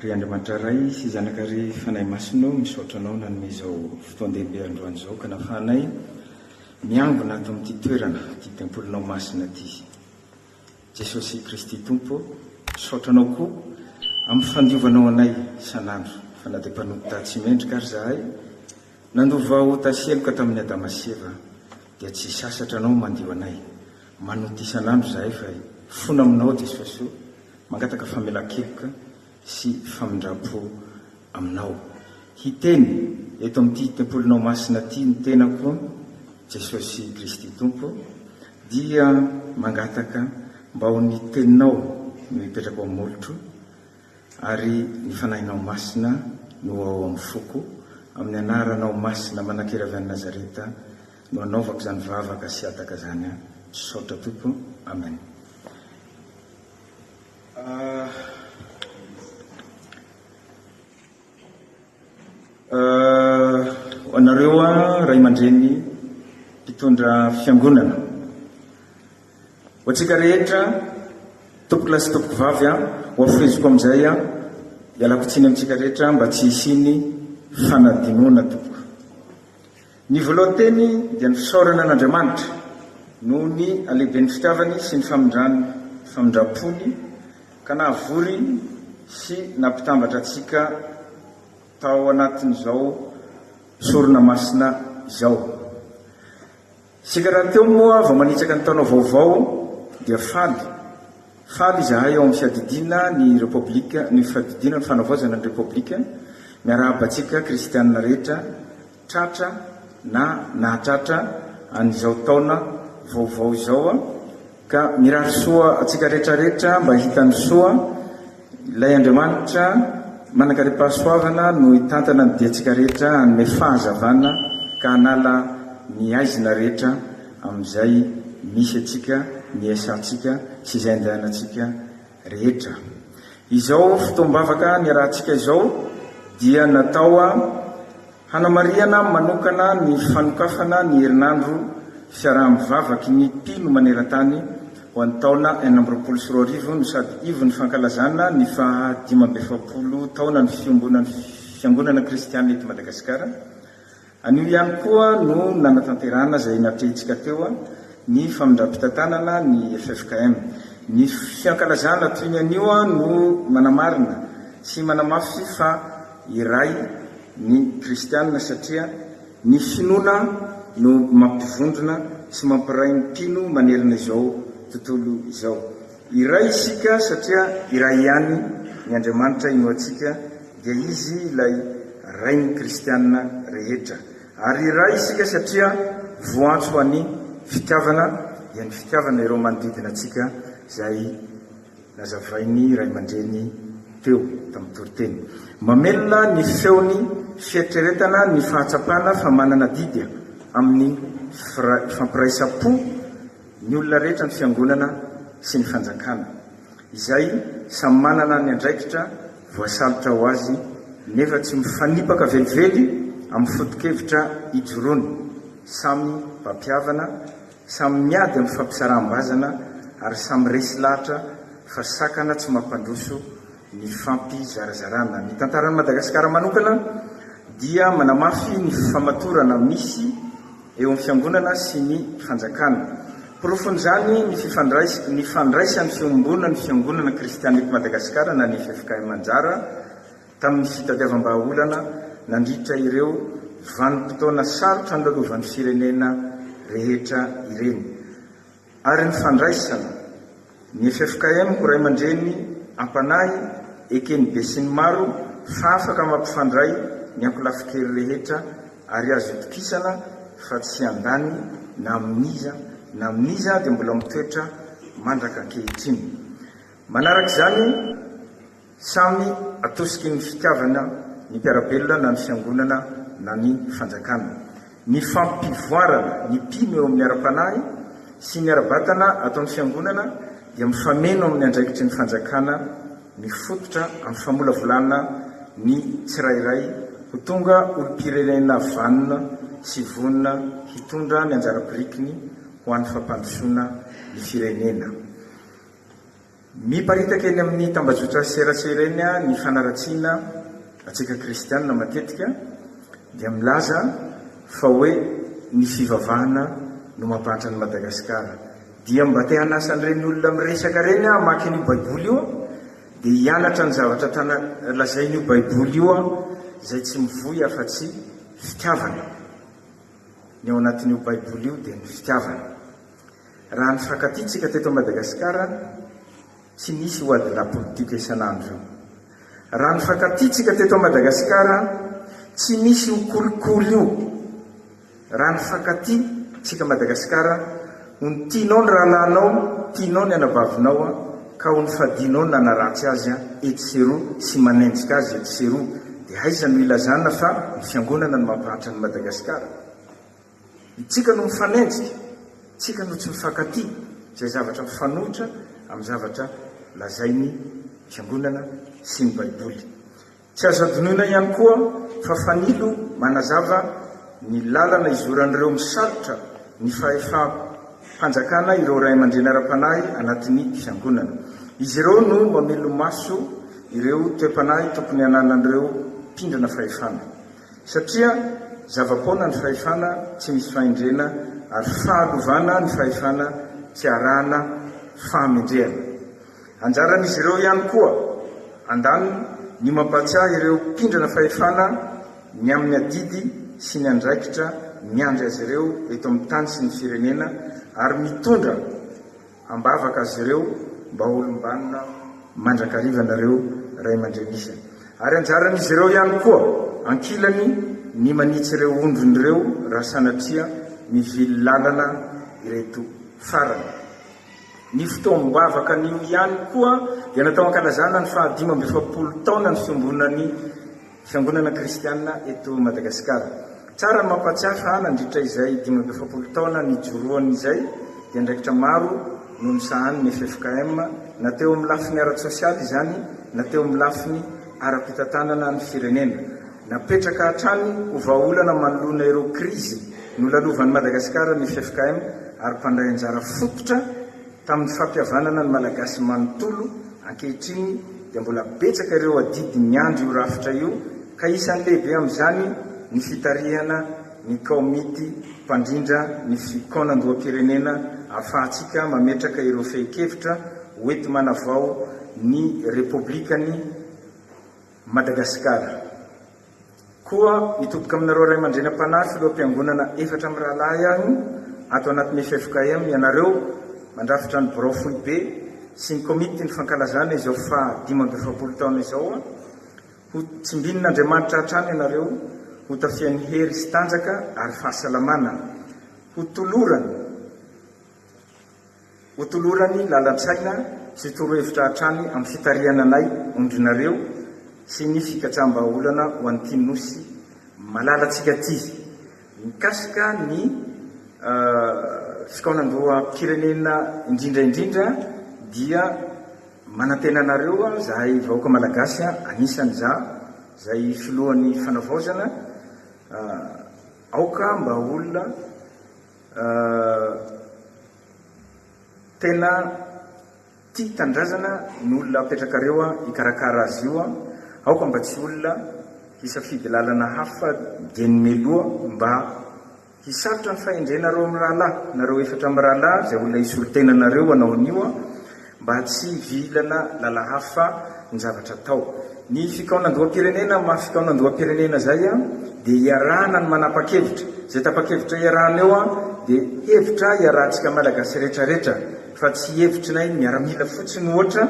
ry Andriamanitra ray sy zanakary fanahy masino misaotra anao nanome izao fotoan-dehibe androany izao ka nafahanay miangona ato amin'ity toerana ty tempolinao masina ty. Jesosy Kristy Tompo, misaotra anao koa amin'ny fandiovanao anay isan'andro fa na dia mpanompo tsy mendrika ary zahay nandova ho tasieloka tamin'ny Adama sy Eva dia tsy sasatra anao mandio anay manoty isan'andro zahay fa fona aminao Jesosy mangataka famela-keloka sy famindrapo aminao. Hiteny eto amin'ity tempolinao masina ty ny tenako Jesosy Kristy Tompo dia mangataka mba ho ny teninao no mipetraka ao molotro ary ny fanahinao masina no ao amin'ny foko amin'ny anaranao masina manankeravy any Nazareta no anaovako zany vavaka sy ataka zany saotra Tompo. Amen. Anareo ray aman-dreny mpitondra fiangonana, ho antsika rehetra tompoko lahy sy tompoko vavy ho afeziko amin'izay ialako tsiny amintsika rehetra mba tsy hisiny fanadinoana tompoko. Ny voalohany teny dia ny fisaorana an'Andriamanitra noho ny alehiben'ny fitiavany sy ny famindram-pony ka nahavory sy nampitambatra atsika tao anatin'izao sorona masina izao. Sika raha teo moa vao manitsaka ny taonao vaovao dia faly izahay ao amin'ny fiadidiana ny repoblika, ny fiadidiana ny fanavaozana ny repoblika miarahaba atsika kristianina rehetra tratra na nahatratra an'izao taona vaovao izao ka mirary soa atsika rehetrarehetra mba hitany soa ilay Andriamanitra manakaripahasoavana no hitantana ny diatsika rehetra anome fahazavana ka hanala ny aizina rehetra amin'izay misy atsika ny esantsika sy izay andehanatsika rehetra. Izao fotoam-bavaka ny rahantsika izao dia natao hanamariana manokana ny fanokafana ny herinandro fiaraha-mivavaky ny mpino maneran-tany ho an'ny taona 2024 no sady ivo ny fankalazana ny 570 taona ny fiangonana kristianina eto Madagasikara. Anio ihany koa no nanatanterana izay natrehitsika teo ny famindram-pitantanana ny FFKM. Ny fiankalazana toy ny anio no manamarina sy manamafy fa iray ny kristianina satria ny finoana no mampivondrona sy mampiray ny mpino manerana izao tontolo izao. Iray isika satria iray ihany ny Andriamanitra inoantsika dia izy ilay rain'ny kristianina rehetra. Ary iray isika satria voantso ho an'ny fitiavana, dia ny fitiavana ireo manodidina atsika izay nazavainy ray aman-dreny teo tamin'ny toriteny. Mamelona ny feony fietreretana ny fahatsapana fa manana didy amin'ny fampiraisa-po ny olona rehetra ny fiangonana sy ny fanjakana izay samy manana ny andraikitra voasalotra ho azy nefa tsy mifanipaka velively amin'ny foto-kevitra ijorony, samy mpampiavana, samy miady amin'ny fampisaraham-bazana ary samy resy lahatra fa sakana tsy mampandroso ny fampizarazarana. Ny tantaran'i Madagasikara manokana dia manamafy ny famatorana misy eo amin'ny fiangonana sy ny fanjakana. Porofon'izany ny fandraisan'ny fiombona ny fiangonana kristianina eto Madagasikara na ny FFKM Anjara tamin'ny fitadiavam-bahaolana nandritra ireo vanim-potoana sarotra nylalaovan'ny firenena rehetra ireny. Ary ny fandraisana ny FFKM ko ray aman-dreny ampanahy ekeny be sy ny maro fa afaka mampifandray ny ankolafikely rehetra ary azo itokisana fa tsy andany na amin'iza dia mbola mitoetra mandraka ankehitriny. Manaraka izany samy atosiky ny fitiavana ny mpiarabelona na ny fiangonana na ny fanjakana. Ny fampivoarana ny mpino eo amin'ny ara-panahy sy ny ara-batana atao amin'ny fiangonana dia mifameno amin'ny andraikitry ny fanjakana mifototra amin'ny famolavolana ny tsirairay ho tonga olom-pirenena vanona sy vonona hitondra ny anjara-birikiny ho an'ny fampandrosoana ny firenena. miparitaka eny amin'ny tambazotra seratsera eny ny fanaratsiana atsika kristianina matetika dia milaza fa hoe ny fivavahana no mampahatra ny Madagasikara. Dia mba te hanasan'ireny olona miresaka reny mamaky an'io baiboly io dia hianatra ny zavatra lazain'io baiboly io izay tsy mivoy afa-tsy fitiavana. Ny ao anatin'io baiboly io dia ny fitiavana. Raha ny fakatitsika teto Madagasikara tsy nisy hoady la politika isan'andro. Raha ny fakatitsika teto Madagasikara tsy nisy ho kolikoly io. Raha ny fakaty tsika Madagasikara hon tianao ny rahalanao, tianao ny anabavinao ka hon fadinao nanaratsy azy etseroa sy manenjika azy etseroa. Dia aiza no ilazana fa ny fiangonana no mampahatra ny Madagasikara. Itsika no mifanenjika, tsika no tsy mifankaty izay zavatra mifanohitra amin'ny zavatra lazainy fiangonana sy ny baiboly. Tsy azo adinoina ihany koa fa fanilo manazava ny lalana izoran'ireo misalotra ny fanjakana ireo ray aman-dreny ara-panahy anatin'ny fiangonana. Izy ireo no mamelo maso ireo toe-panahy tokony hananan'ireo mpindrana fahefana. Satria zava-poana ny fahefana tsy misy fahendrena ary fahalovana ny fahefana tsy arahana fahamendrehana. Anjaran'izy ireo ihany koa andaniny ny mampatsiahy ireo mpindrana fahefana ny amin'ny adidy sy ny andraikitra miandry azy ireo eto amin'ny tany sy ny firenena ary mitondra ambavaka azy ireo mba olombanina mandrakarivana-reo ray aman-drenisany. Ary anjaran'izy ireo ihany koa ankilany ny manitsy ireo ondron'ireo raha sanatria mivily lalana ireto farany. Ny fotoam-bavaka n'io ihany koa dia natao ankalazana ny 570 taona ny fiambonany fiangonana kristianina eto Madagasikara. Tsara ny mampatsiahy fa nandritra izay 570 taona ny joroan'izay dia ndraikitra maro no nisahany ny FFKM, na teo amin'ny lafiny ara-tsosialy izany, na teo amin'ny lafiny ara-pitantanana ny firenena. Napetraka hatrany ho vahaolana manoloana ireo krizy nolalovan'ny Madagasikara ny FFKM ary mpandray anjara fototra tamin'ny fampihavanana ny malagasy manontolo. Ankehitriny dia mbola betsaka ireo adidy miandry io rafitra io ka isan'ny lehibe amin'izany ny fitarihana ny kaomity mpandrindra ny fikaonandoha-pirenena ahafahantsika mametraka ireo fehi-kevitra hoety manavao ny Republikany Madagasikara. Koa mitoboka aminareo ray aman-dreny am-panahy filoham-piangonana 4 amin'ny rahalahy agny ato anatin'ny FFKM ianareo mandrafitra ny birao fohy be sy ny komity ny fankalazana izao fa 570 taona izao ho tsimbin'Andriamanitra hatrany ianareo ho tafian'ny hery sy tanjaka ary fahasalamana ho tolorany lalan-tsaina sy torohevitra hatrany amin'ny fitariana anay ondrinareo sy ny fikatramba-olana ho an'ity nosy malalatsika ty mikasika ny fikaonandoha-pirenena indrindraindrindra dia manantena anareo zahay vahoaka malagasy anisany zay filohan'ny fanavaozana aoka mba olona tena tia tandrazana ny olona apetrakareo ikarakara azy io aoka mba tsy olona hisafidy lalana hafa geny meloa mba hisarotra ny fahendrenareo amin'ny rahalahy nareo 4 amin'ny rahalahy zay olona isolo-tenanareo anaon'io mba tsy vilana lala hafa ny zavatra tao. Ny fikaonandoha-pirenena mahafikaonandoha-pirenena zay dia iarahana ny manapa-kevitra zay tapa-kevitra iarahana eo dia hevitra iarahantsika malagasy rehetrarehetra fa tsy hevitry nay miaramila fotsiny ohatra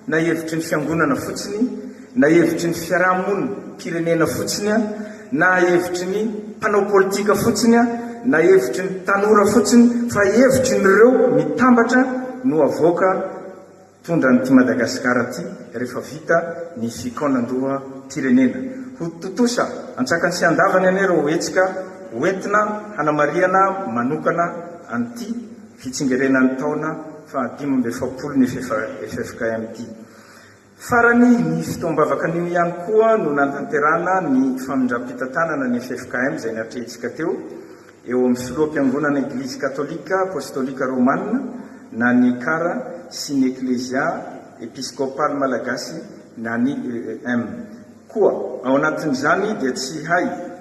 na hevitry ny fiangonana fotsiny na hevitry ny fiarahamonina pirenena fotsiny na hevitry ny mpanao politika fotsiny na hevitry ny tanora fotsiny fa hevitry nyreo mitambatra no avoaka tondra nyty Madagasikara ty rehefa vita ny fikaonandoha-pirenena. Ho totosa antsakany sy andavany anero hoetsika hoentina hanamariana manokana an'ity fitsingerenan'ny taona fa 570 ny FFKM ty. Farany ny fitoam-bavaka an'io ihany koa no natanterana ny famindram-pitantanana ny FFKM zay natrehintsika teo eo amin'ny filoham-piangonana Eglizy Katolika Apostolika Romanina na ny kara sy ny eklezia episkopaly malagasy na ny EEM koa ao anatin'izany dia tsy hay